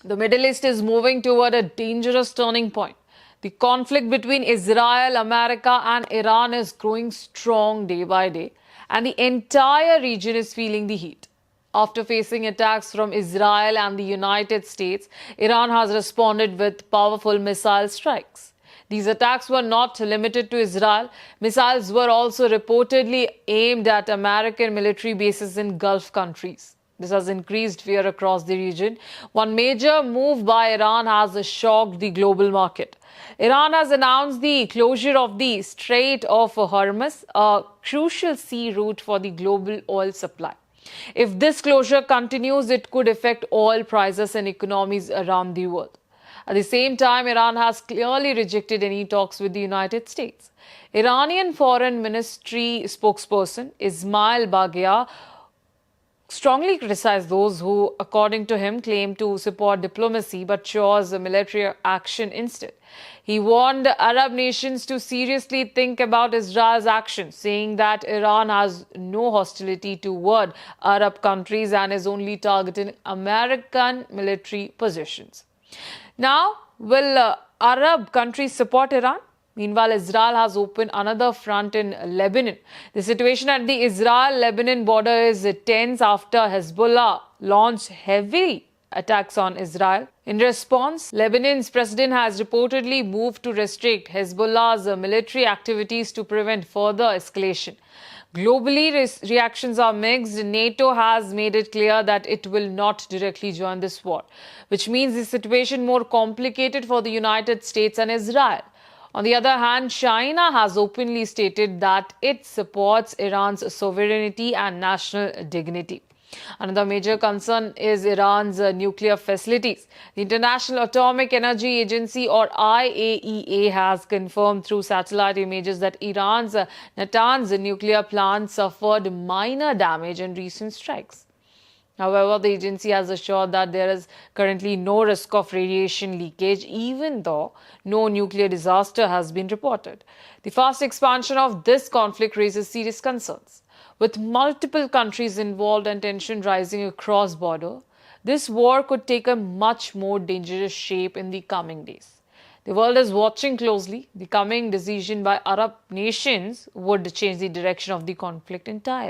The Middle East is moving toward a dangerous turning point. The conflict between Israel, America, and Iran is growing strong day by day, and the entire region is feeling the heat. After facing attacks from Israel and the United States, Iran has responded with powerful missile strikes. These attacks were not limited to Israel. Missiles were also reportedly aimed at American military bases in Gulf countries. This has increased fear across the region. One major move by Iran has shocked the global market. Iran has announced the closure of the Strait of Hormuz, a crucial sea route for the global oil supply. If this closure continues, it could affect oil prices and economies around the world. At the same time, Iran has clearly rejected any talks with the United States. Iranian Foreign Ministry spokesperson Ismail Baghia strongly criticized those who, according to him, claim to support diplomacy but chose military action instead. He warned Arab nations to seriously think about Israel's actions, saying that Iran has no hostility toward Arab countries and is only targeting American military positions. Now, will Arab countries support Iran? Meanwhile, Israel has opened another front in Lebanon. The situation at the Israel-Lebanon border is tense after Hezbollah launched heavy attacks on Israel. In response, Lebanon's president has reportedly moved to restrict Hezbollah's military activities to prevent further escalation. Globally, reactions are mixed. NATO has made it clear that it will not directly join this war, which means the situation more complicated for the United States and Israel. On the other hand, China has openly stated that it supports Iran's sovereignty and national dignity. Another major concern is Iran's nuclear facilities. The International Atomic Energy Agency, or IAEA, has confirmed through satellite images that Iran's Natanz nuclear plant suffered minor damage in recent strikes. However, the agency has assured that there is currently no risk of radiation leakage, even though no nuclear disaster has been reported. The fast expansion of this conflict raises serious concerns. With multiple countries involved and tension rising across border, this war could take a much more dangerous shape in the coming days. The world is watching closely. The coming decision by Arab nations would change the direction of the conflict entirely.